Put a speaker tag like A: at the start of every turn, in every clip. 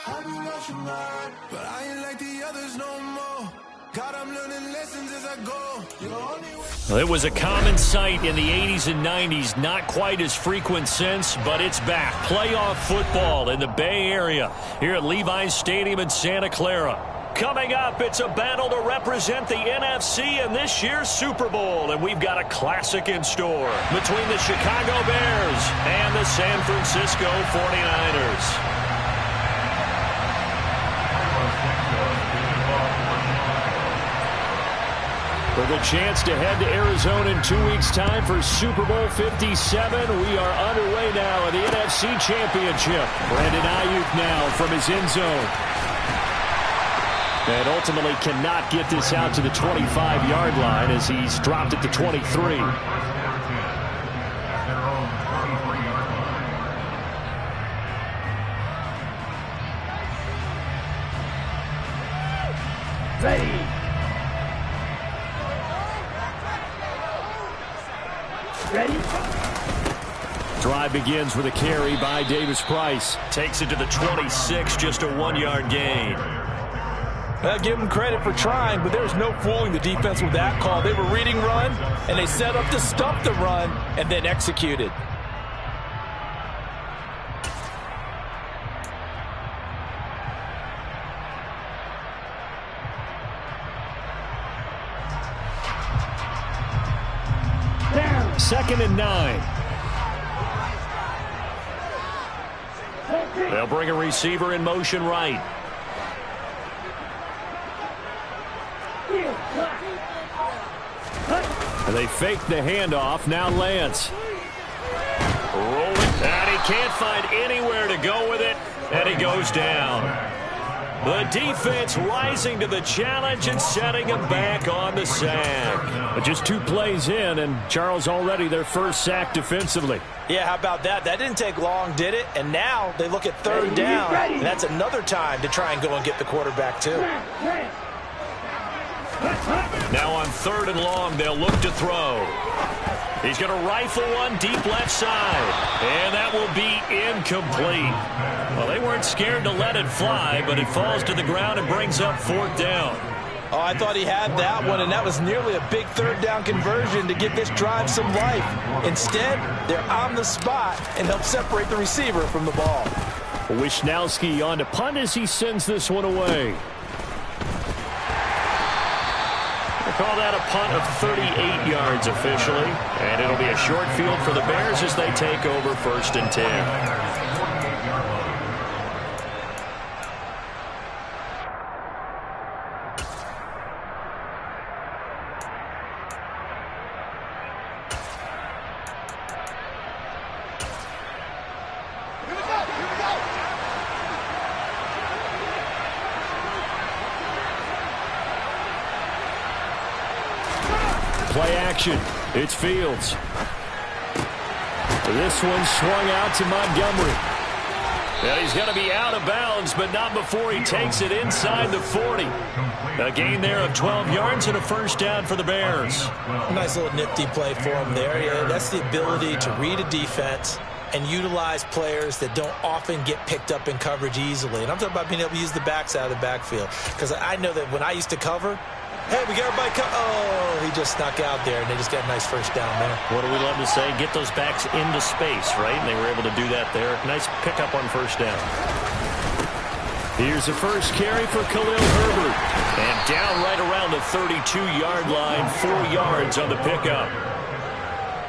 A: I be watching mine, but I ain't like the others no more. God, I'm learning lessons as I go.
B: Well, it was a common sight in the 80s and 90s. Not quite as frequent since, but it's back. Playoff football in the Bay Area here at Levi's Stadium in Santa Clara. Coming up, it's a battle to represent the NFC in this year's Super Bowl. And we've got a classic in store between the Chicago Bears and the San Francisco 49ers. With a chance to head to Arizona in 2 weeks' time for Super Bowl 57, we are underway now in the NFC Championship. Brandon Ayuk now from his end zone. And ultimately cannot get this out to the 25-yard line as he's dropped at the 23.
C: Ready. Ready?
B: Drive begins with a carry by Davis-Price. Takes it to the 26, just a 1-yard gain.
D: I'll give them credit for trying, but there's no fooling the defense with that call. They were reading run, and they set up to stop the run, and then executed.
B: Second and 9. They'll bring a receiver in motion right. And they fake the handoff. Now Lance. Rolling. And he can't find anywhere to go with it. And he goes down. The defense rising to the challenge and setting him back on the sack. But just 2 plays in, and Charles already their first sack defensively.
D: Yeah, how about that? That didn't take long, did it? And now they look at third down, and that's another time to try and go and get the quarterback too.
B: Now on 3rd and long, they'll look to throw. He's going to rifle one deep left side. And that will be incomplete. Well, they weren't scared to let it fly, but it falls to the ground and brings up 4th down.
D: Oh, I thought he had that one, and that was nearly a big 3rd down conversion to give this drive some life. Instead, they're on the spot and help separate the receiver from the ball.
B: Wishnowski on to punt as he sends this one away. Call that a punt of 38 yards officially. And it'll be a short field for the Bears as they take over 1st and 10. Play action. It's Fields. This one swung out to Montgomery. And he's going to be out of bounds, but not before he takes it inside the 40. A gain there of 12 yards and a 1st down for the Bears.
D: Nice little nifty play for him there. Yeah, that's the ability to read a defense and utilize players that don't often get picked up in coverage easily. And I'm talking about being able to use the backs out of the backfield. Because I know that when I used to cover, hey, we got everybody oh, he just snuck out there, and they just got a nice 1st down there.
B: What do we love to say? Get those backs into space, right? And they were able to do that there. Nice pickup on 1st down. Here's the first carry for Khalil Herbert. And down right around the 32-yard line, 4 yards on the pickup.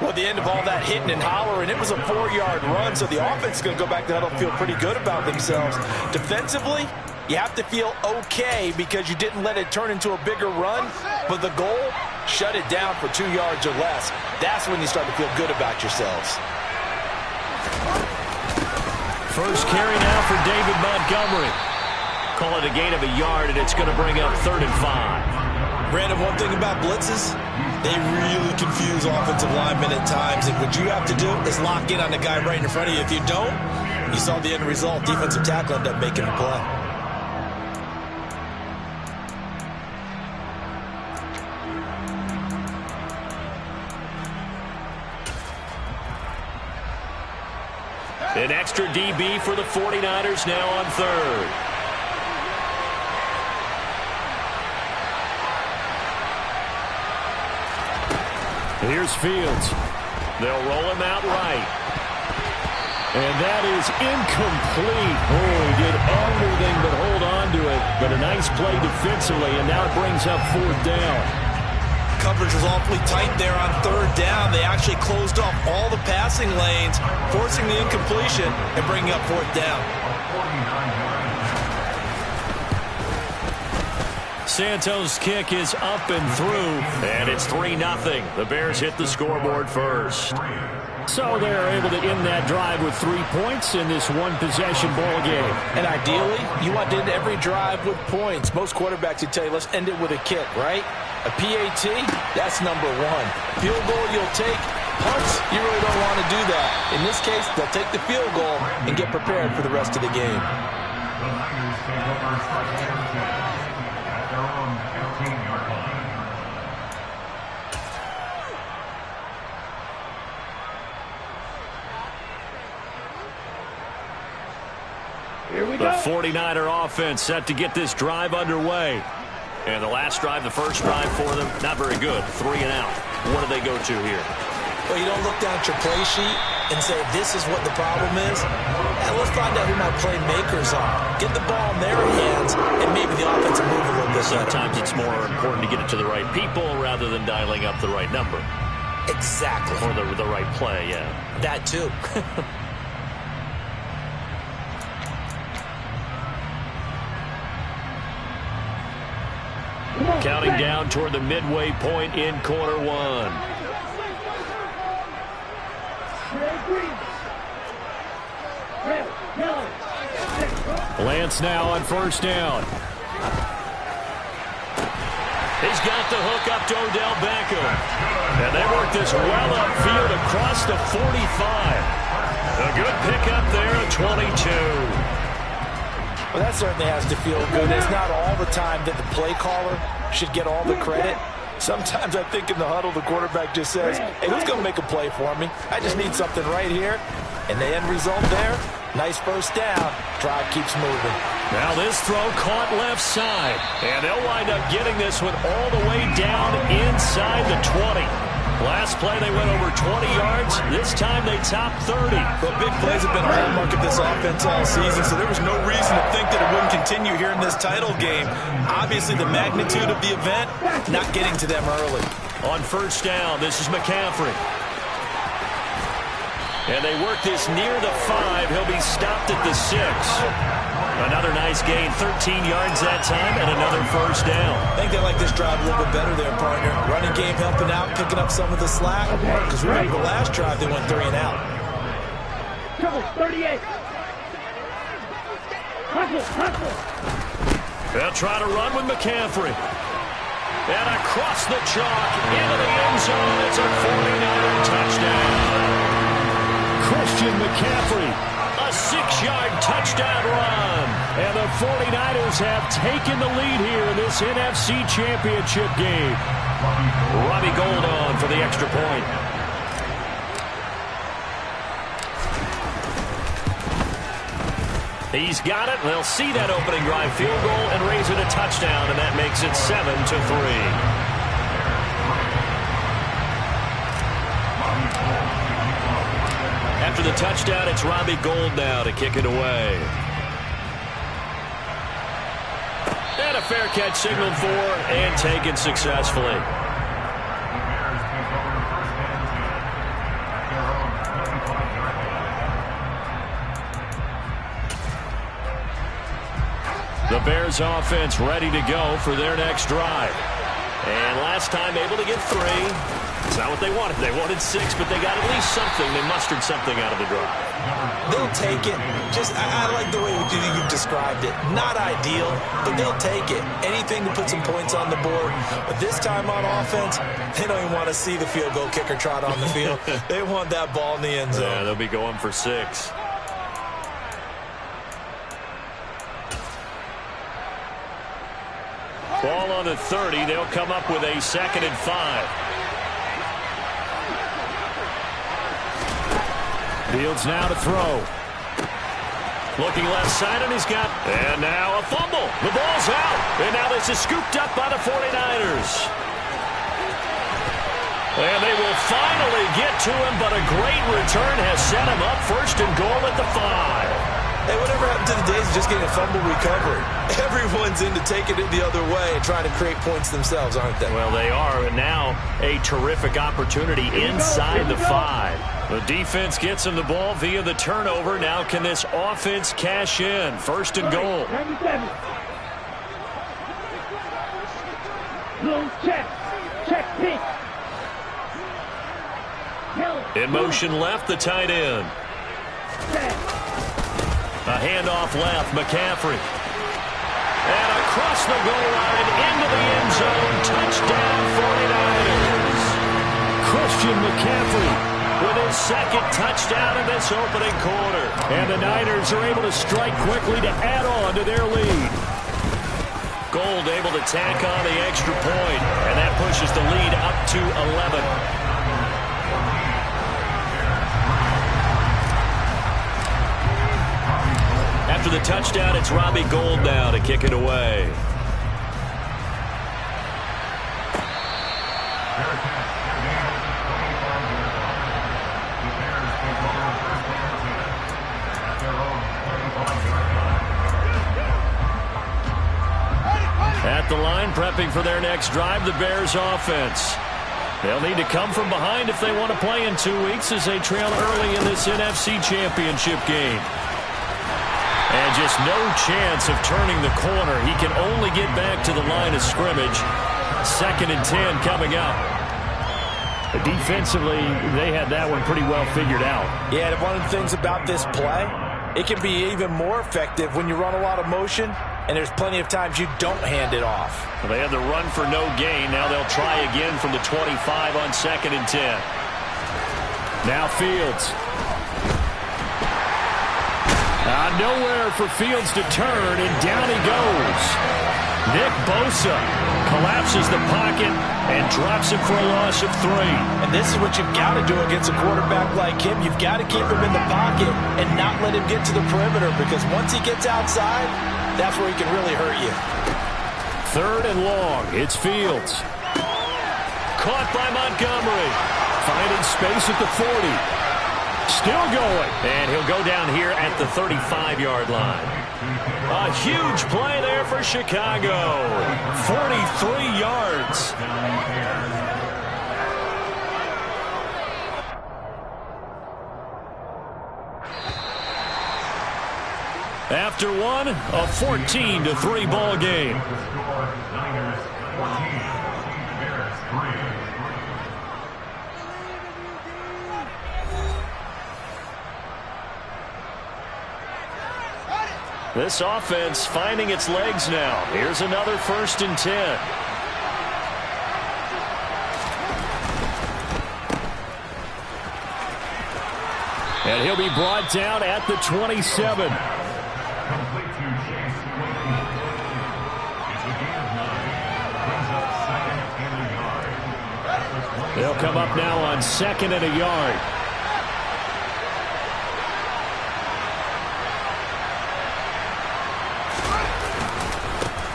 D: Well, at the end of all that hitting and hollering, it was a 4-yard run, so the offense is going to go back to huddle and feel pretty good about themselves. Defensively, you have to feel okay because you didn't let it turn into a bigger run, but the goal, shut it down for 2 yards or less. That's when you start to feel good about yourselves.
B: First carry now for David Montgomery. Call it a gain of a yard, and it's going to bring up 3rd and 5.
D: Brandon, one thing about blitzes, they really confuse offensive linemen at times, and what you have to do is lock in on the guy right in front of you. If you don't, you saw the end result. Defensive tackle ended up making the play.
B: The next extra DB for the 49ers now on third. Here's Fields. They'll roll him out right. And that is incomplete. Oh, he did everything but hold on to it. But a nice play defensively, and now it brings up fourth down.
D: Coverage was awfully tight there on third down. They actually closed off all the passing lanes, forcing the incompletion and bringing up fourth down.
B: Santos' kick is up and through, and it's 3-0. The Bears hit the scoreboard first. So they're able to end that drive with 3 points in this one-possession ball game.
D: And ideally, you want to end every drive with points. Most quarterbacks would tell you, let's end it with a kick, right? A PAT, that's number one. Field goal you'll take. Punts, you really don't want to do that. In this case, they'll take the field goal and get prepared for the rest of the game.
B: The 49er offense set to get this drive underway. And the last drive, the first drive for them, not very good. 3 and out. What do they go to here?
D: Well, you don't look down at your play sheet and say, this is what the problem is. And let's find out who my playmakers are. Get the ball in their hands, and maybe the offense will move a little bit better.
B: Sometimes it's more important to get it to the right people rather than dialing up the right number.
D: Exactly.
B: Or the right play, yeah.
D: That too.
B: Counting down toward the midway point in quarter one. Lance now on first down. He's got the hook up to Odell Beckham. And they work this well upfield across the 45. A good pickup there at 22.
D: Well, that certainly has to feel good. It's not all the time that the play caller should get all the credit. Sometimes I think in the huddle, the quarterback just says, hey, who's going to make a play for me? I just need something right here. And the end result there, nice first down. Drive keeps moving.
B: Now this throw caught left side. And they'll wind up getting this one all the way down inside the 20. Last play, they went over 20 yards. This time, they topped 30.
D: Well, big plays have been a hallmark of this offense all season, so there was no reason to think that it wouldn't continue here in this title game. Obviously, the magnitude of the event, not getting to them early.
B: On first down, this is McCaffrey. And they work this near the 5. He'll be stopped at the 6. Another nice gain, 13 yards that time, and another first down.
D: I think they like this drive a little bit better there, partner. Running game helping out, picking up some of the slack. Because remember, the last drive, they went 3 and out.
C: Trouble, 38. Hustle.
B: They'll try to run with McCaffrey. And across the chalk, into the end zone. It's a 49er touchdown. Christian McCaffrey. A 6-yard touchdown run. And the 49ers have taken the lead here in this NFC Championship game. Robbie Gould on for the extra point. He's got it. They'll see that opening drive field goal and raise it a touchdown, and that makes it 7-3. After the touchdown, it's Robbie Gould now to kick it away. And a fair catch signaled for and taken successfully. The Bears offense ready to go for their next drive. And last time able to get 3. It's not what they wanted. They wanted 6, but they got at least something. They mustered something out of the drive.
D: They'll take it. I like the way you've described it. Not ideal, but they'll take it. Anything to put some points on the board. But this time on offense, they don't even want to see the field goal kicker trot on the field. They want that ball in the end zone.
B: Yeah, they'll be going for 6. Ball on the 30. They'll come up with a 2nd and 5. Fields now to throw. Looking left side, and he's got... And now a fumble. The ball's out. And now this is scooped up by the 49ers. And they will finally get to him, but a great return has set him up first and goal at the 5.
D: Hey, whatever happened to the days of just getting a fumble recovery? Everyone's into taking it the other way and trying to create points themselves, aren't they?
B: Well, they are. And now a terrific opportunity inside the 5. The defense gets him the ball via the turnover. Now can this offense cash in? First and goal.
C: 97. Little check. Check pitch.
B: In motion left, the tight end. A handoff left, McCaffrey. And across the goal line, into the end zone, touchdown 49ers. Christian McCaffrey with his second touchdown in this opening quarter. And the Niners are able to strike quickly to add on to their lead. Gold able to tack on the extra point, and that pushes the lead up to 11. After the touchdown, it's Robbie Gould now to kick it away. At the line, prepping for their next drive, the Bears offense. They'll need to come from behind if they want to play in 2 weeks as they trail early in this NFC Championship game. And just no chance of turning the corner. He can only get back to the line of scrimmage. 2nd and 10 coming up.
E: Defensively, they had that one pretty well figured out.
D: Yeah, and one of the things about this play, it can be even more effective when you run a lot of motion, and there's plenty of times you don't hand it off.
B: Well, they had the run for no gain. Now they'll try again from the 25 on 2nd and 10.
E: Now Fields. Nowhere for Fields to turn, and down he goes. Nick Bosa collapses the pocket and drops him for a loss of 3.
D: And this is what you've got to do against a quarterback like him. You've got to keep him in the pocket and not let him get to the perimeter, because once he gets outside, that's where he can really hurt you.
B: 3rd and long. It's Fields. Caught by Montgomery. Finding space at the 40. Still going. And he'll go down here at the 35-yard line. A huge play there for Chicago. 43 yards. After one, a 14-3 ball game. This offense finding its legs now. Here's another 1st and 10. And he'll be brought down at the 27. They'll come up now on 2nd and a yard.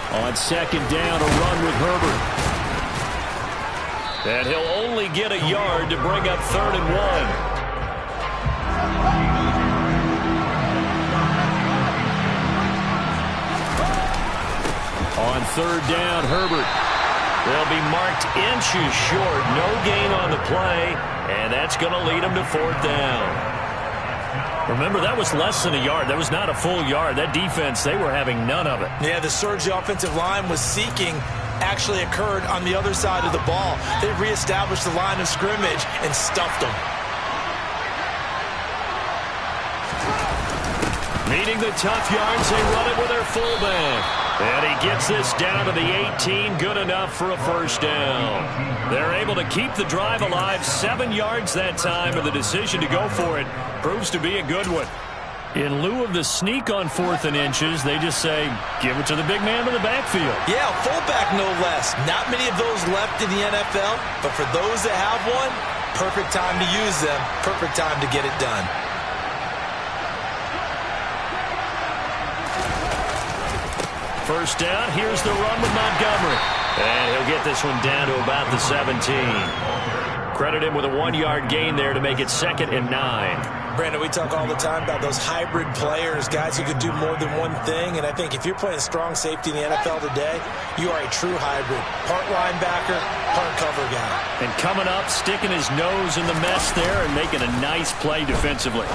B: On 2nd down, a run with Herbert. And he'll only get a yard to bring up 3rd and 1. On 3rd down, Herbert. They'll be marked inches short. No gain on the play, and that's going to lead them to 4th down. Remember, that was less than a yard. That was not a full yard. That defense, they were having none of it.
D: Yeah, the surge the offensive line was seeking actually occurred on the other side of the ball. They reestablished the line of scrimmage and stuffed them.
B: Needing the tough yards, they run it with their fullback. And he gets this down to the 18, good enough for a 1st down. They're able to keep the drive alive, 7 yards that time, and the decision to go for it proves to be a good one. In lieu of the sneak on 4th and inches, they just say, give it to the big man in the backfield.
D: Yeah, fullback no less. Not many of those left in the NFL, but for those that have one, perfect time to use them, perfect time to get it done.
B: first down. Here's the run with Montgomery. And he'll get this one down to about the 17. Credit him with a 1-yard gain there to make it 2nd and 9.
D: Brandon, we talk all the time about those hybrid players, guys who could do more than one thing. And I think if you're playing strong safety in the NFL today, you are a true hybrid. Part linebacker, part cover guy.
B: And coming up, sticking his nose in the mess there and making a nice play defensively.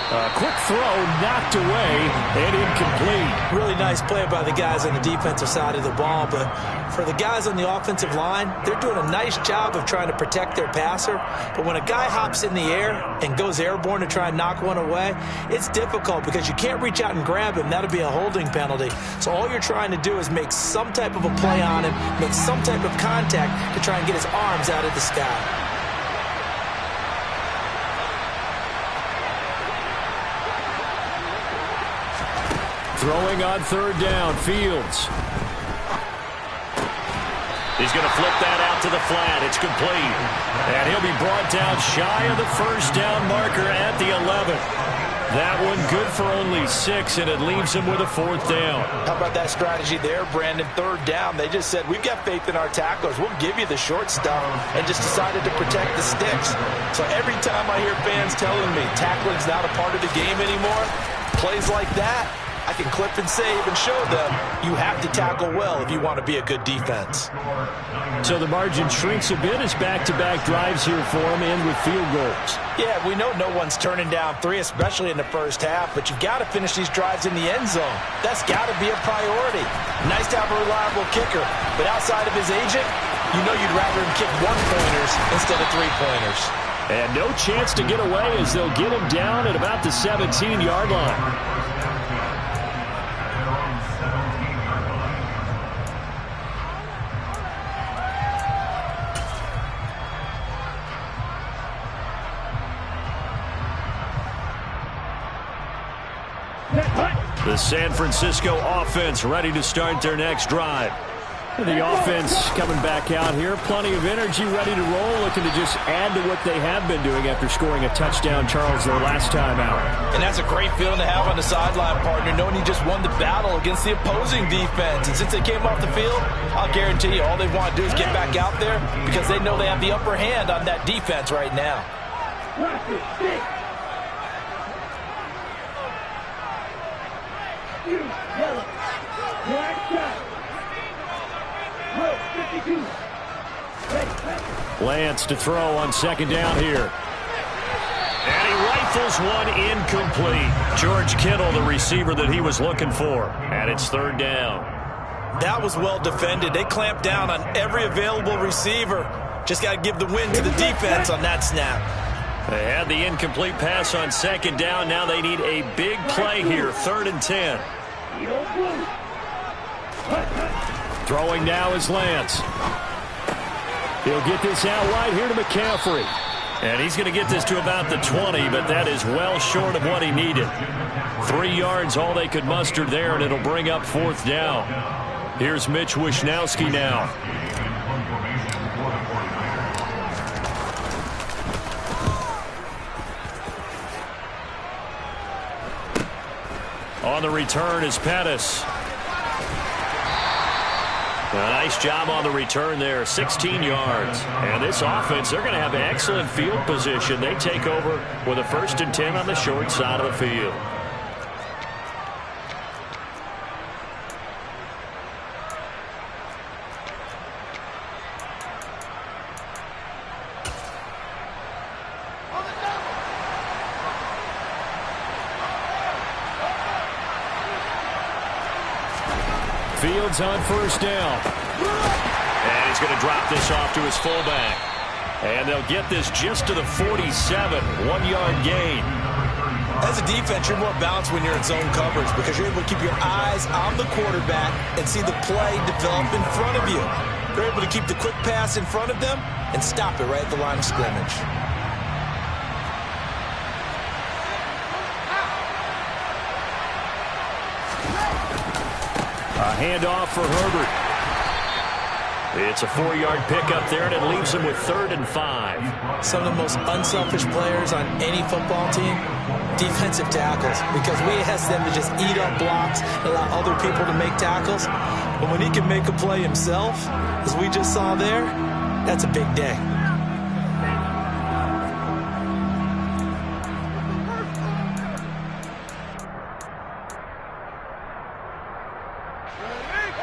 B: Quick throw, knocked away, and incomplete.
D: Really nice play by the guys on the defensive side of the ball, but for the guys on the offensive line, they're doing a nice job of trying to protect their passer. But when a guy hops in the air and goes airborne to try and knock one away, it's difficult because you can't reach out and grab him. That'll be a holding penalty. So all you're trying to do is make some type of a play on him, make some type of contact to try and get his arms out of the sky.
B: Throwing on 3rd down, Fields. He's going to flip that out to the flat. It's complete. And he'll be brought down shy of the first down marker at the 11. That one good for only 6, and it leaves him with a 4th down.
D: How about that strategy there, Brandon? 3rd down. They just said, we've got faith in our tacklers. We'll give you the short stuff, and just decided to protect the sticks. So every time I hear fans telling me tackling's not a part of the game anymore, plays like that, I can clip and save and show them you have to tackle well if you want to be a good defense.
B: So the margin shrinks a bit as back-to-back drives here for him, end with field goals.
D: Yeah, we know no one's turning down 3, especially in the first half, but you've got to finish these drives in the end zone. That's got to be a priority. Nice to have a reliable kicker, but outside of his agent, you know you'd rather him kick 1-pointers instead of 3-pointers.
B: And no chance to get away as they'll get him down at about the 17-yard line. The San Francisco offense ready to start their next drive. The offense coming back out here. Plenty of energy, ready to roll, looking to just add to what they have been doing after scoring a touchdown, Charles, their last time out.
D: And that's a great feeling to have on the sideline, partner, knowing you just won the battle against the opposing defense. And since they came off the field, I'll guarantee you all they want to do is get back out there because they know they have the upper hand on that defense right now.
B: Lance to throw on 2nd down here. And he rifles one incomplete. George Kittle, the receiver that he was looking for. And it's 3rd down.
D: That was well defended. They clamped down on every available receiver. Just got to give the win to the defense on that snap.
B: They had the incomplete pass on 2nd down. Now they need a big play here. 3rd and 10. Throwing now is Lance. He'll get this out wide here to McCaffrey. And he's going to get this to about the 20, but that is well short of what he needed. 3 yards, all they could muster there, and it'll bring up 4th down. Here's Mitch Wishnowski now. On the return is Pettis. A nice job on the return there, 16 yards. And this offense, they're going to have excellent field position. They take over with a 1st and 10 on the short side of the field. Fields on 1st down. And he's going to drop this off to his fullback. And they'll get this just to the 47, 1-yard gain.
D: As a defense, you're more balanced when you're in zone coverage because you're able to keep your eyes on the quarterback and see the play develop in front of you. You're able to keep the quick pass in front of them and stop it right at the line of scrimmage. A
B: handoff for Herbert. It's a 4-yard pickup there, and it leaves them with 3rd and 5.
D: Some of the most unselfish players on any football team, defensive tackles, because we ask them to just eat up blocks and allow other people to make tackles. But when he can make a play himself, as we just saw there, that's a big day.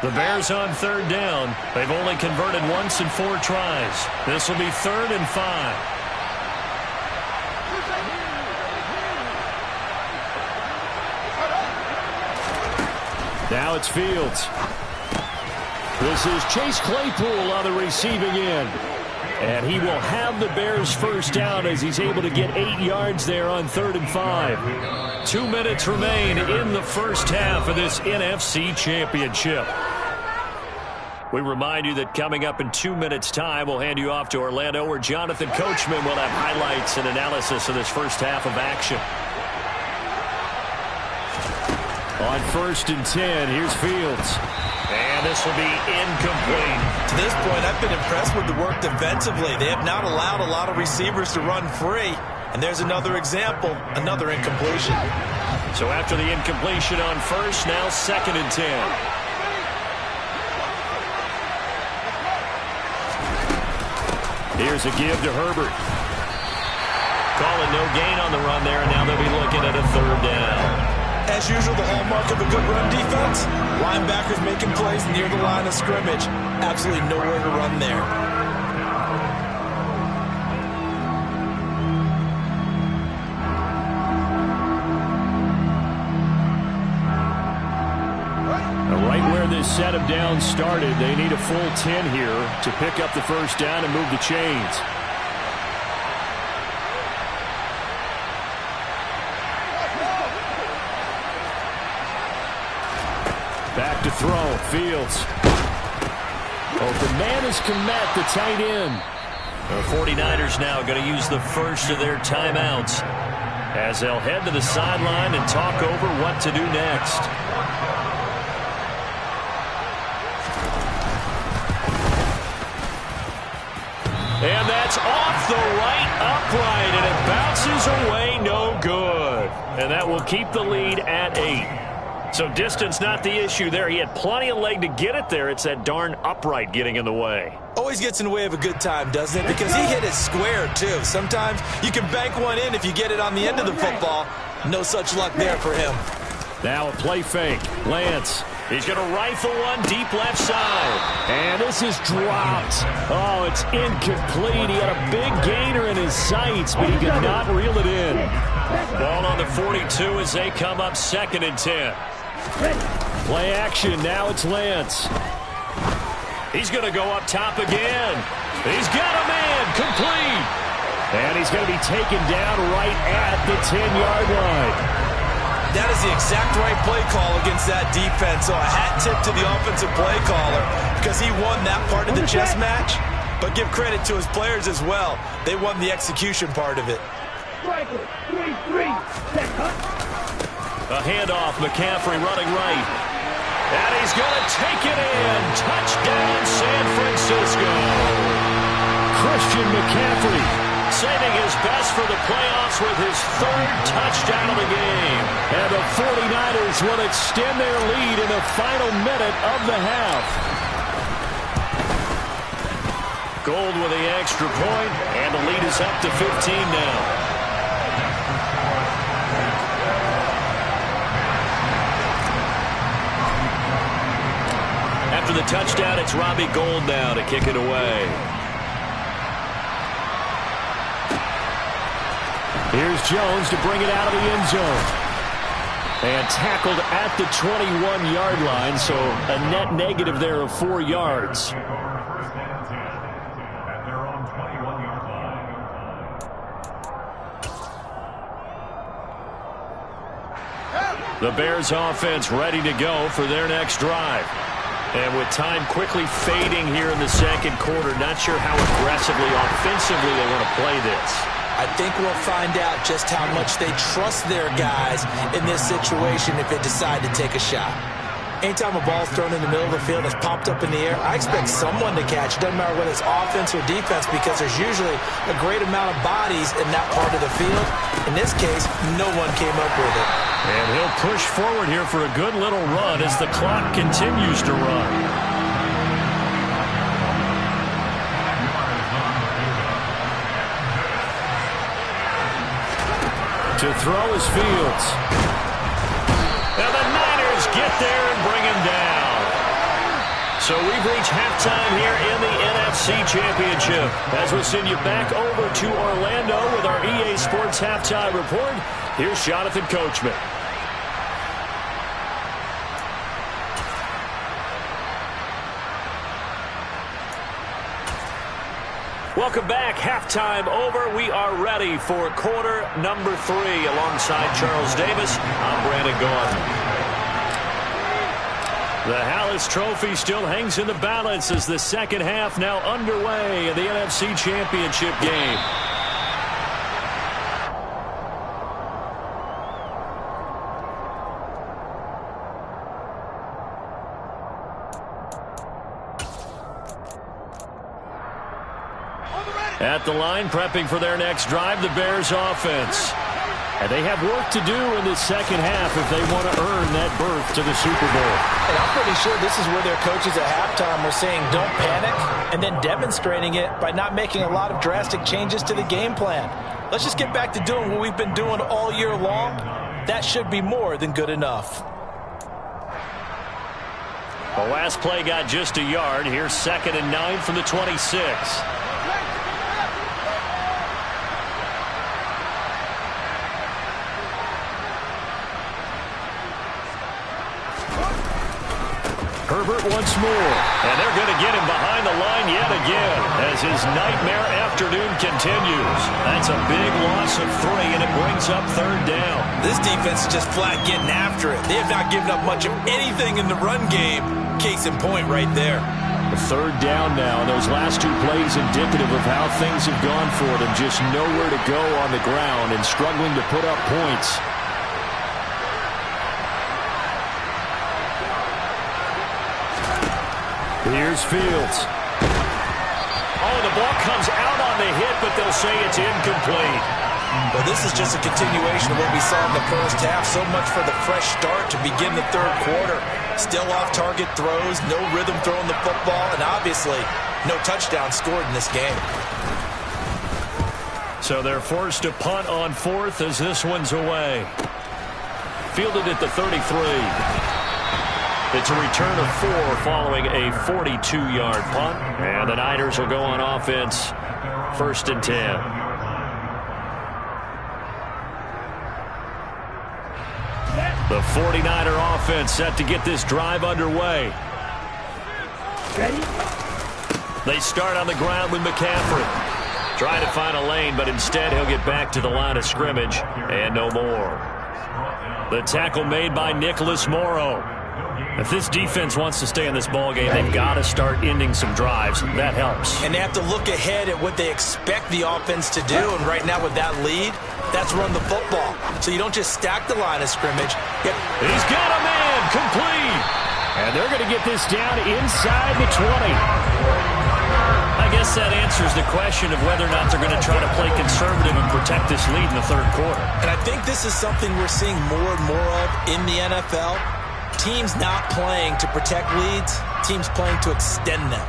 B: The Bears on 3rd down. They've only converted once in 4 tries. This will be 3rd and 5.
E: Now it's Fields. This is Chase Claypool on the receiving end. And he will have the Bears first down as he's able to get 8 yards there on 3rd and 5.
B: 2 minutes remain in the first half of this NFC Championship. We remind you that coming up in 2 minutes' time, we'll hand you off to Orlando, where Jonathan Coachman will have highlights and analysis of this first half of action.
E: On 1st and 10, here's Fields.
B: And this will be incomplete.
D: To this point, I've been impressed with the work defensively. They have not allowed a lot of receivers to run free. And there's another example, another incompletion.
B: So after the incompletion on 1st, now 2nd and 10.
E: Here's a give to Herbert.
B: Calling no gain on the run there, and now they'll be looking at a 3rd down.
D: As usual, the hallmark of a good run defense, linebackers making plays near the line of scrimmage. Absolutely nowhere to run there.
E: Right where this set of downs started, they need a full 10 here to pick up the first down and move the chains. Back to throw, Fields. Open man is Kmet, the tight end.
B: The 49ers now going to use the first of their timeouts as they'll head to the sideline and talk over what to do next. And that's off the right upright, and it bounces away, no good. And that will keep the lead at 8. So distance not the issue there. He had plenty of leg to get it there. It's that darn upright getting in the way.
D: Always gets in the way of a good time, doesn't it? Because he hit it square, too. Sometimes you can bank one in if you get it on the end of the football. No such luck there for him.
E: Now a play fake. Lance.
B: He's going to rifle one deep left side.
E: And this is dropped. Oh, it's incomplete. He had a big gainer in his sights, but he could not reel it in.
B: Ball on the 42 as they come up 2nd and 10.
E: Play action. Now it's Lance.
B: He's going to go up top again. He's got a man. Complete.
E: And he's going to be taken down right at the 10-yard line.
D: That is the exact right play call against that defense. So a hat tip to the offensive play caller because he won that part of the chess match. But give credit to his players as well. They won the execution part of it.
B: A handoff, McCaffrey running right. And he's going to take it in. Touchdown, San Francisco.
E: Christian McCaffrey
B: saving his best for the playoffs with his 3rd touchdown of the game.
E: And the 49ers will extend their lead in the final minute of the half.
B: Gold with the extra point, and the lead is up to 15 now. After the touchdown, it's Robbie Gould now to kick it away.
E: Here's Jones to bring it out of the end zone. And tackled at the 21-yard line, so a net negative there of 4 yards.
B: The Bears offense ready to go for their next drive. And with time quickly fading here in the 2nd quarter, not sure how aggressively, offensively they want to play this.
D: I think we'll find out just how much they trust their guys in this situation if they decide to take a shot. Anytime a ball's thrown in the middle of the field that's popped up in the air, I expect someone to catch. It doesn't matter whether it's offense or defense because there's usually a great amount of bodies in that part of the field. In this case, no one came up with it.
B: And he'll push forward here for a good little run as the clock continues to run. To throw is Fields. And the Niners get there and bring him down. So we've reached halftime here in the NFC Championship. As we send you back over to Orlando with our EA Sports Halftime Report, here's Jonathan Coachman. Welcome back. Halftime over. We are ready for quarter number 3. Alongside Charles Davis, I'm Brandon Gordon. The Hallis Trophy still hangs in the balance as the second half now underway in the NFC Championship game. At the line, prepping for their next drive, the Bears offense. And they have work to do in the second half if they want to earn that berth to the Super Bowl.
D: And I'm pretty sure this is where their coaches at halftime were saying don't panic and then demonstrating it by not making a lot of drastic changes to the game plan. Let's just get back to doing what we've been doing all year long. That should be more than good enough.
B: The last play got just a yard. Here's 2nd and 9 from the 26. Herbert once more, and they're going to get him behind the line yet again as his nightmare afternoon continues. That's a big loss of 3, and it brings up 3rd down.
D: This defense is just flat getting after it. They have not given up much of anything in the run game. Case in point right there.
E: The 3rd down now, and those last 2 plays indicative of how things have gone for them. Just nowhere to go on the ground and struggling to put up points. Here's Fields.
B: Oh, the ball comes out on the hit, but they'll say it's incomplete.
D: Well, this is just a continuation of what we saw in the first half. So much for the fresh start to begin the 3rd quarter. Still off-target throws, no rhythm throwing the football, and obviously no touchdown scored in this game.
B: So they're forced to punt on 4th as this one's away. Fielded at the 33. It's a return of 4 following a 42-yard punt. And the Niners will go on offense. 1st and 10. The 49er offense set to get this drive underway.
C: Ready?
B: They start on the ground with McCaffrey. Trying to find a lane, but instead he'll get back to the line of scrimmage. And no more. The tackle made by Nicholas Morrow. If this defense wants to stay in this ballgame, they've got to start ending some drives. That helps.
D: And they have to look ahead at what they expect the offense to do. And right now with that lead, that's run the football. So you don't just stack the line of scrimmage.
B: He's got a man complete.
E: And they're going to get this down inside the 20.
B: I guess that answers the question of whether or not they're going to try to play conservative and protect this lead in the 3rd quarter.
D: And I think this is something we're seeing more and more of in the NFL. Teams not playing to protect leads, teams playing to extend them.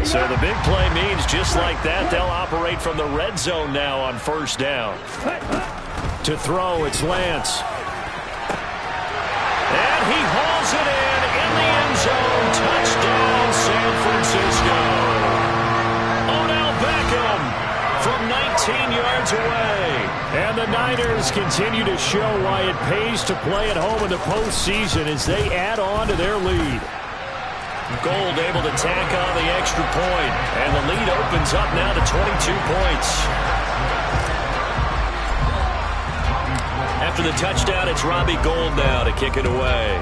B: So the big play means just like that, they'll operate from the red zone now on 1st down.
E: To throw, it's Lance.
B: And he hauls it in the end zone. Touchdown, San Francisco. From 19 yards away.
E: And the Niners continue to show why it pays to play at home in the postseason as they add on to their lead.
B: Gold able to tack on the extra point. And the lead opens up now to 22 points. After the touchdown, it's Robbie Gould now to kick it away.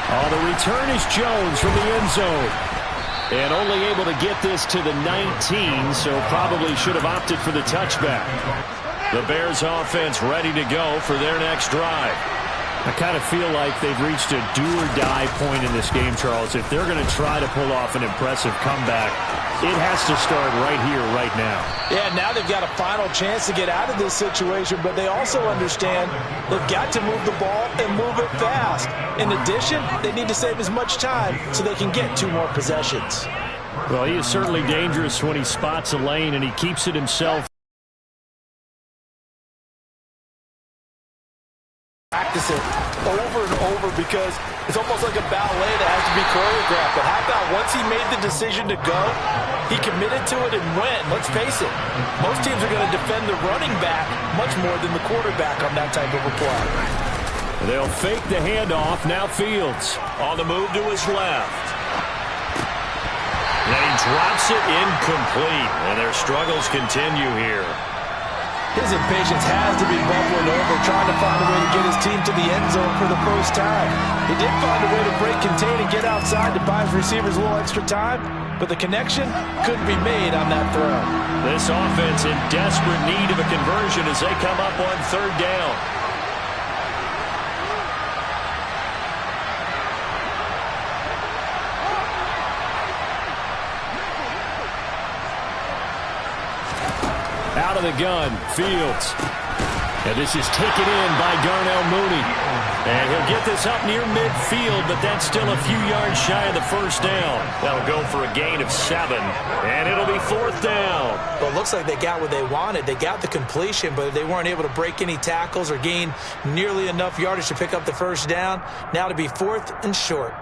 E: Oh, the return is Jones from the end zone. And only able to get this to the 19, so probably should have opted for the touchback. The Bears offense ready to go for their next drive. I kind of feel like they've reached a do-or-die point in this game, Charles. If they're going to try to pull off an impressive comeback, it has to start right here, right now.
D: Yeah, now they've got a final chance to get out of this situation, but they also understand they've got to move the ball and move it fast. In addition, they need to save as much time so they can get 2 more possessions.
E: Well, he is certainly dangerous when he spots a lane, and he keeps it himself.
D: Practice it over and over because it's almost like a ballet that has to be choreographed. But how about once he made the decision to go, he committed to it and went. Let's face it, most teams are going to defend the running back much more than the quarterback on that type of a play.
E: They'll fake the handoff. Now Fields
B: on the move to his left. And he drops it incomplete, and their struggles continue here.
D: His impatience has to be bubbling over, trying to find a way to get his team to the end zone for the first time. He did find a way to break contain and get outside to buy his receivers a little extra time, but the connection couldn't be made on that throw.
B: This offense in desperate need of a conversion as they come up on 3rd down.
E: out of the gun. Fields. And this is taken in by Darnell Mooney. And he'll get this up near midfield, but that's still a few yards shy of the first down.
B: That'll go for a gain of 7, and it'll be 4th down.
D: Well, it looks like they got what they wanted. They got the completion, but they weren't able to break any tackles or gain nearly enough yardage to pick up the first down. Now to be 4th and short.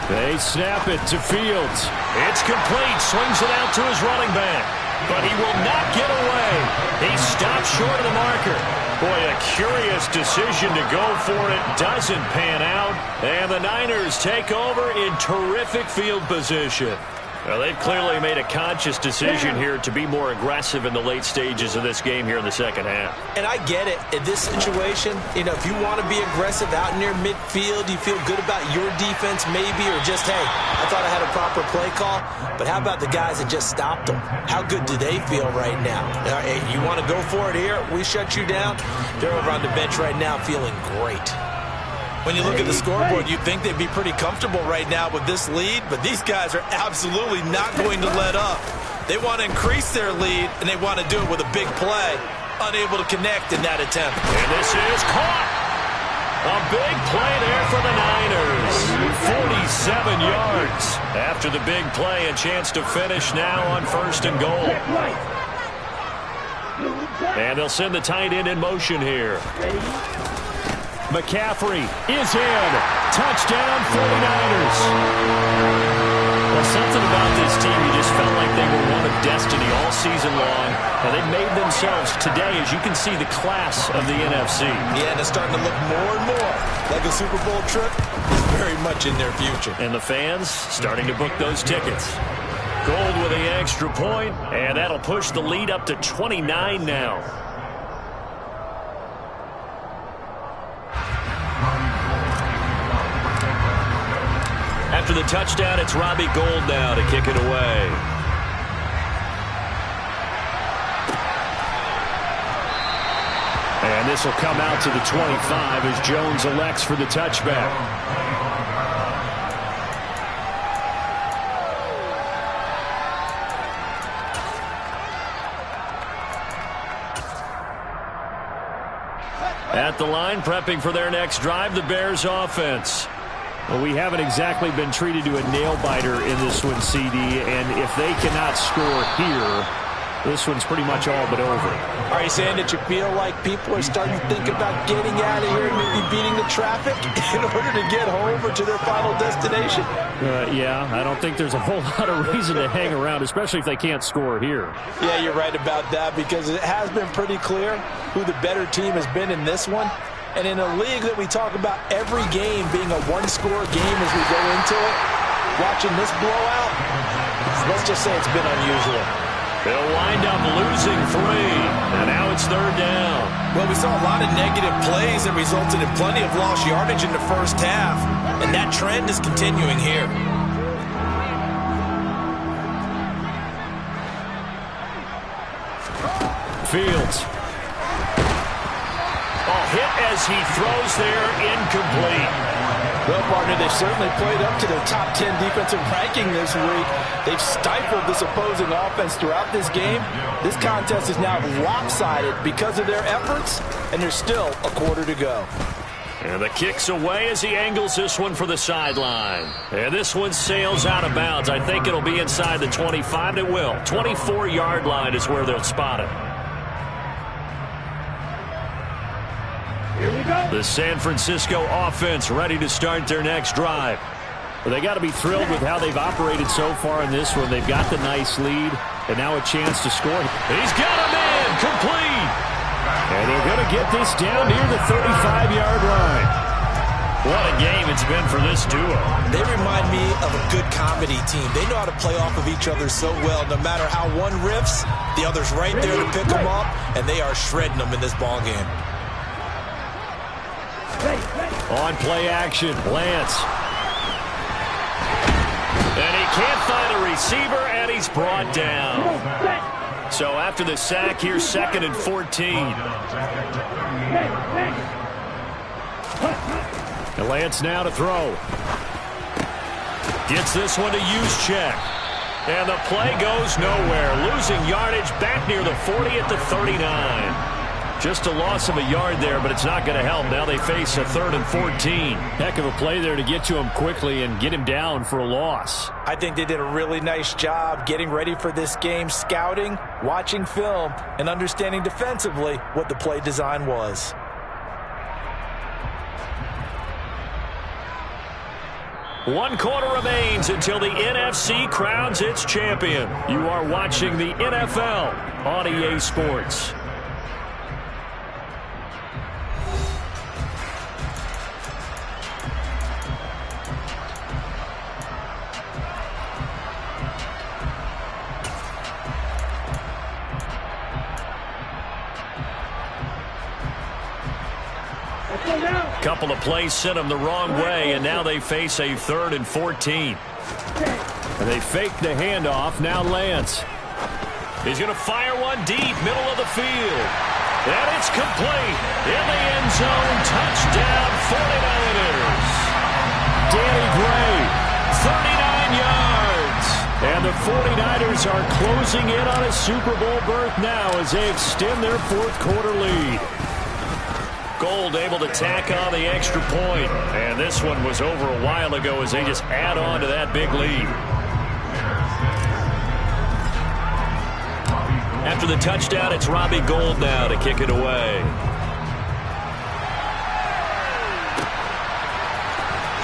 E: They snap it to Fields.
B: It's complete. Swings it out to his running back. But he will not get away. He stopped short of the marker. Boy, a curious decision to go for it. Doesn't pan out. And the Niners take over in terrific field position. Well, they've clearly made a conscious decision here to be more aggressive in the late stages of this game here in the second half.
D: And I get it. In this situation, if you want to be aggressive out near midfield, you feel good about your defense maybe, or just, hey, I thought I had a proper play call. But how about the guys that just stopped them? How good do they feel right now? Hey, you want to go for it here? We shut you down. They're over on the bench right now feeling great. When you look at the scoreboard, you'd think they'd be pretty comfortable right now with this lead, but these guys are absolutely not going to let up. They want to increase their lead, and they want to do it with a big play. Unable to connect in that attempt.
B: And this is caught. A big play there for the Niners. 47 yards. After the big play, a chance to finish now on 1st and goal. And they'll send the tight end in motion here.
E: McCaffrey is in. Touchdown 49ers.
B: Well, something about this team, you just felt like they were one of destiny all season long. And they made themselves today, as you can see, the class of the NFC.
D: Yeah, and it's starting to look more and more like a Super Bowl trip is very much in their future.
B: And the fans starting to book those tickets. Gold with the extra point, and that'll push the lead up to 29 now. After the touchdown, it's Robbie Gould now to kick it away.
E: And this will come out to the 25 as Jones elects for the touchback.
B: At the line, prepping for their next drive, the Bears offense.
E: Well, we haven't exactly been treated to a nail-biter in this one, CD, and if they cannot score here, This one's pretty much all but over.
D: Are you saying that you feel like people are starting to think about getting out of here and maybe beating the traffic in order to get home or to their final destination?
E: Yeah, I don't think there's a whole lot of reason to hang around, especially if they can't score here.
D: Yeah, you're right about that, because it has been pretty clear who the better team has been in this one. And in a league that we talk about every game being a one-score game as we go into it, watching this blowout, let's just say it's been unusual.
B: They'll wind up losing 3, and now it's 3rd down.
D: Well, we saw a lot of negative plays that resulted in plenty of lost yardage in the first half, and that trend is continuing here.
B: Fields. Hit as he throws there, incomplete.
D: Well, partner, they've certainly played up to their top 10 defensive ranking this week. They've stifled this opposing offense throughout this game. This contest is now lopsided because of their efforts, and there's still a quarter to go.
B: And the kick's away as he angles this one for the sideline. And this one sails out of bounds. I think it'll be inside the 25. It will. 24-yard line is where they'll spot it.
C: Here we go.
B: The San Francisco offense ready to start their next drive.
E: Well, they got to be thrilled with how they've operated so far in this one. They've got the nice lead, and now a chance to score.
B: He's got a man complete.
E: And they're going to get this down near the 35-yard line.
B: What a game it's been for this duo.
D: They remind me of a good comedy team. They know how to play off of each other so well. No matter how one riffs, the other's right there to pick them up, and they are shredding them in this ball game.
B: On play action, Lance. And he can't find a receiver, and he's brought down. So after the sack, here's 2nd and 14.
E: And Lance now to throw.
B: Gets this one to Juszczyk. And the play goes nowhere. Losing yardage back near the 40 at the 39. Just a loss of a yard there, but it's not going to help. Now they face a 3rd and 14.
E: Heck of a play there to get to him quickly and get him down for a loss.
D: I think they did a really nice job getting ready for this game, scouting, watching film, and understanding defensively what the play design was.
B: One quarter remains until the NFC crowns its champion. You are watching the NFL on EA Sports. Couple of plays sent them the wrong way, and now they face a 3rd and 14.
E: And they fake the handoff. Now Lance.
B: He's going to fire one deep, middle of the field. And it's complete. In the end zone, touchdown, 49ers.
E: Danny Gray.
B: 39 yards.
E: And the 49ers are closing in on a Super Bowl berth now as they extend their 4th quarter lead.
B: Gold able to tack on the extra point. And this one was over a while ago as they just add on to that big lead. After the touchdown, it's Robbie Gould now to kick it away.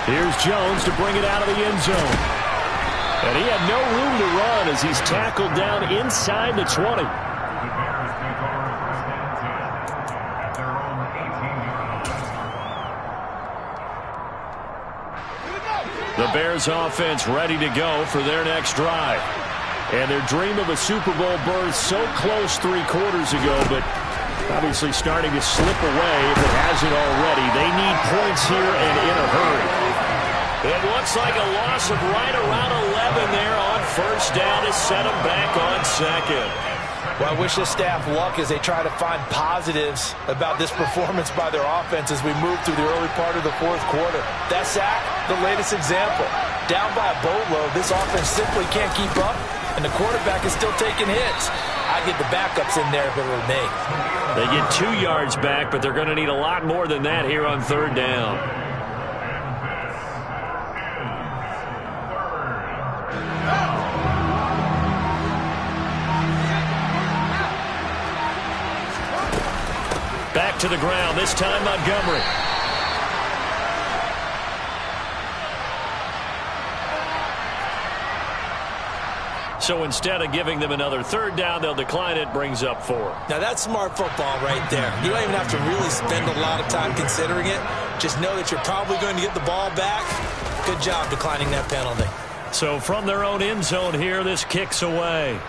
E: Here's Jones to bring it out of the end zone. And he had no room to run as he's tackled down inside the 20.
B: The Bears offense ready to go for their next drive.
E: And their dream of a Super Bowl berth so close 3 quarters ago, but obviously starting to slip away if it hasn't already. They need points here and in a hurry.
B: It looks like a loss of right around 11 there on 1st down to set them back on 2nd.
D: Well, I wish this staff luck as they try to find positives about this performance by their offense as we move through the early part of the 4th quarter. That sack, the latest example. Down by a boatload, this offense simply can't keep up, and the quarterback is still taking hits. I get the backups in there if it were me.
B: They get 2 yards back, but they're going to need a lot more than that here on 3rd down. Back to the ground, this time Montgomery. So instead of giving them another third down, they'll decline it, brings up 4.
D: Now that's smart football right there. You don't even have to really spend a lot of time considering it. Just know that you're probably going to get the ball back. Good job declining that penalty.
B: So from their own end zone here, this kicks away.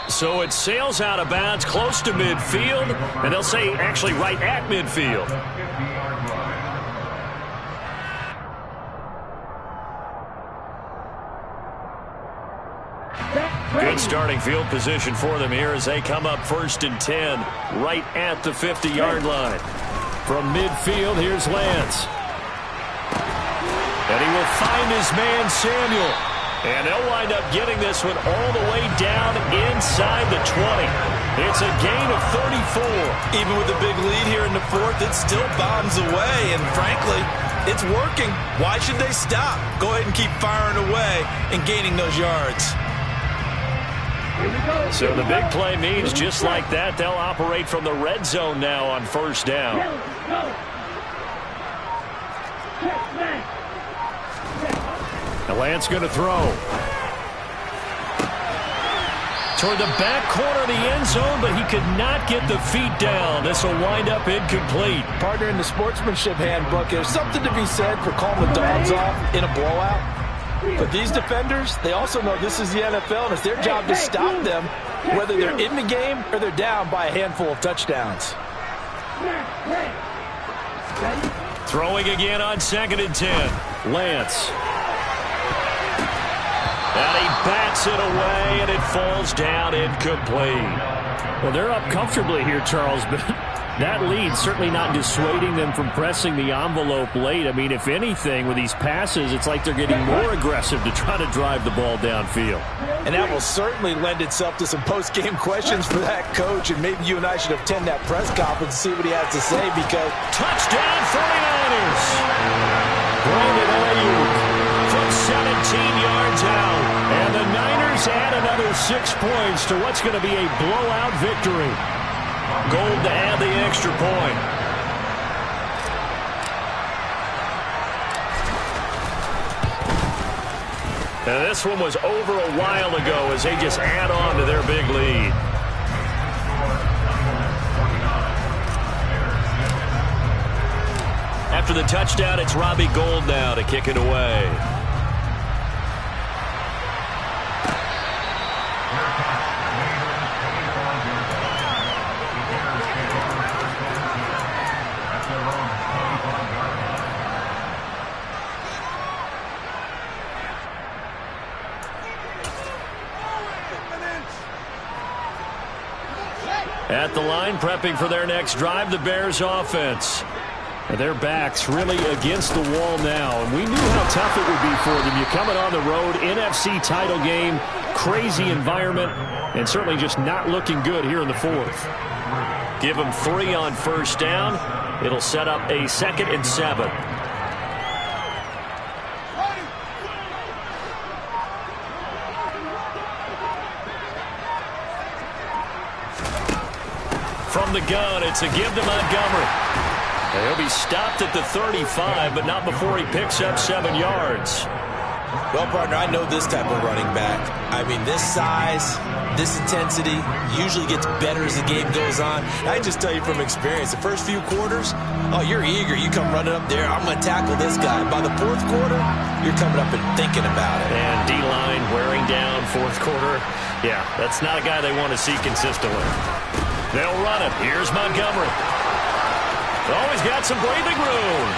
B: So it sails out of bounds close to midfield, and they'll say actually right at midfield. Good starting field position for them here as they come up 1st and 10 right at the 50-yard line. From midfield, here's Lance. And he will find his man Samuel. And they'll wind up getting this one all the way down inside the 20. It's a gain of 34.
D: Even with a big lead here in the 4th, it still bombs away. And frankly, it's working. Why should they stop? Go ahead and keep firing away and gaining those yards.
B: So the big play means just like that, they'll operate from the red zone now on 1st down. Now Lance going to throw. Toward the back corner of the end zone, but he could not get the feet down. This will wind up incomplete.
D: Partner, in the sportsmanship handbook, there's something to be said for calling the dogs off in a blowout. But these defenders, they also know this is the NFL, and it's their job to stop them, whether they're in the game or they're down by a handful of touchdowns.
B: Throwing again on 2nd and 10. Lance. And he bats it away, and it falls down incomplete.
E: Well, they're up comfortably here, Charles, but that lead certainly not dissuading them from pressing the envelope late. I mean, if anything, with these passes, it's like they're getting more aggressive to try to drive the ball downfield.
D: And that will certainly lend itself to some post-game questions for that coach, and maybe you and I should attend that press conference and see what he has to say, because
B: touchdown 49ers! Brandon Ayuk from 17 yards out, and the Niners add another 6 points to what's going to be a blowout victory. Gold to add the extra point. And this one was over a while ago as they just add on to their big lead. After the touchdown, it's Robbie Gould now to kick it away. At the line, prepping for their next drive, the Bears offense. And their backs really against the wall now. And we knew how tough it would be for them. You're coming on the road, NFC title game, crazy environment, and certainly just not looking good here in the 4th. Give them 3 on 1st down. It'll set up a 2nd and 7. From the gun, it's a give to Montgomery. And he'll be stopped at the 35, but not before he picks up 7 yards.
D: Well, partner, I know this type of running back. I mean, this size, this intensity usually gets better as the game goes on. I just tell you from experience, the first few quarters, oh, you're eager. You come running up there, I'm going to tackle this guy. By the 4th quarter, you're coming up and thinking about it.
B: And D-line wearing down 4th quarter. Yeah, that's not a guy they want to see consistently. They'll run it. Here's Montgomery. Oh, he's got some breathing room.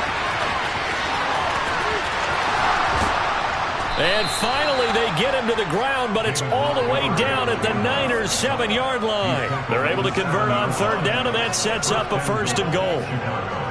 B: And finally, they get him to the ground, but it's all the way down at the Niners' 7-yard line. They're able to convert on 3rd down, and that sets up a 1st and goal.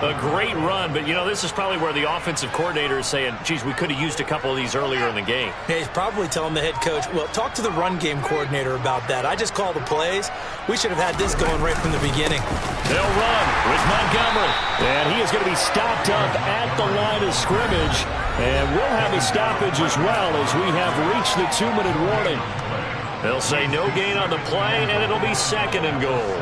B: A great run, but, you know, this is probably where the offensive coordinator is saying, geez, we could have used a couple of these earlier in the game.
D: Yeah, he's probably telling the head coach, well, talk to the run game coordinator about that. I just call the plays. We should have had this going right from the beginning.
B: They'll run with Montgomery. And he is going to be stopped up at the line of scrimmage. And we'll have a stoppage as well as we have reached the 2-minute warning. They'll say no gain on the play, and it'll be 2nd and goal.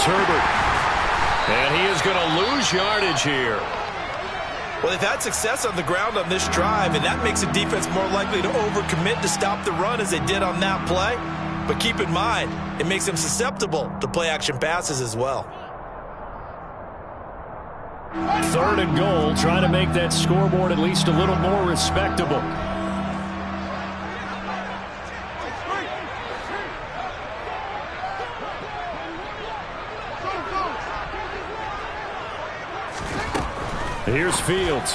E: Here's Herbert.
B: And he is going to lose yardage here.
D: Well, they've had success on the ground on this drive, and that makes the defense more likely to overcommit to stop the run as they did on that play. But keep in mind, it makes them susceptible to play-action passes as well.
E: 3rd and goal, trying to make that scoreboard at least a little more respectable. Here's Fields.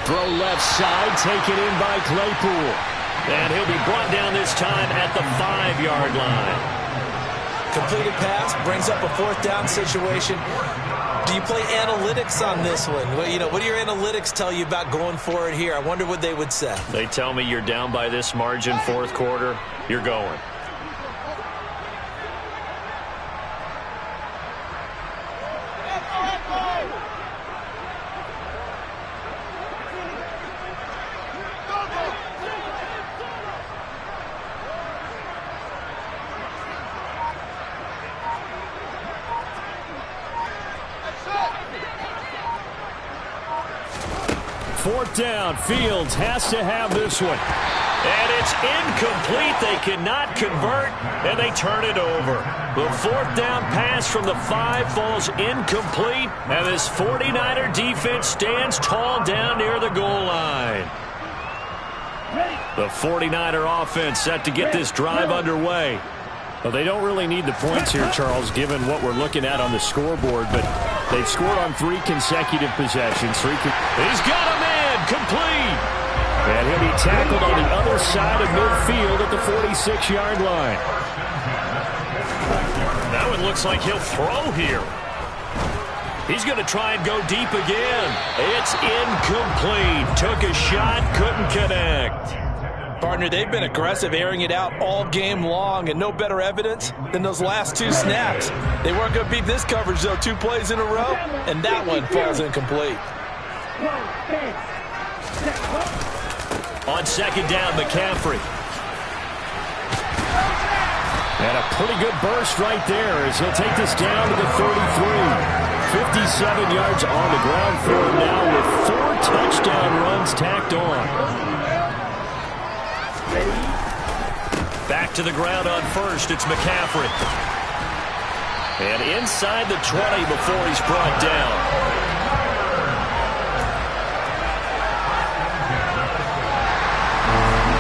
E: Throw left side, taken in by Claypool.
B: And he'll be brought down this time at the 5-yard line.
D: Completed pass, brings up a 4th down situation. Do you play analytics on this one? Well, you know, what do your analytics tell you about going for it here? I wonder what they would say.
B: They tell me you're down by this margin 4th quarter, you're going.
E: Fourth down, Fields has to have this one.
B: And it's incomplete. They cannot convert, and they turn it over. The 4th down pass from the 5 falls incomplete, and this 49er defense stands tall down near the goal line. The 49er offense set to get this drive underway.
E: Well, they don't really need the points here, Charles, given what we're looking at on the scoreboard, but they've scored on 3 consecutive possessions.
B: He's got a man, complete.
E: And he'll be tackled on the other side of midfield at the 46-yard line.
B: That one looks like he'll throw here. He's going to try and go deep again. It's incomplete. Took a shot, couldn't connect.
D: Partner, they've been aggressive, airing it out all game long, and no better evidence than those last 2 snaps. They weren't going to beat this coverage, though, 2 plays in a row, and that one falls incomplete.
B: On 2nd down, McCaffrey.
E: And a pretty good burst right there as he'll take this down to the 33. 57 yards on the ground for him now with 4 touchdown runs tacked on.
B: Back to the ground on 1st, it's McCaffrey. And inside the 20 before he's brought down.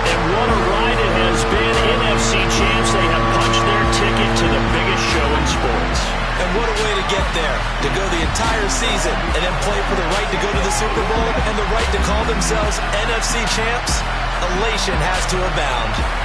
B: And what a ride it has been. NFC champs, they have punched their ticket to the biggest show in sports.
D: And what a way to get there, to go the entire season and then play for the right to go to the Super Bowl and the right to call themselves NFC champs. Elation has to abound.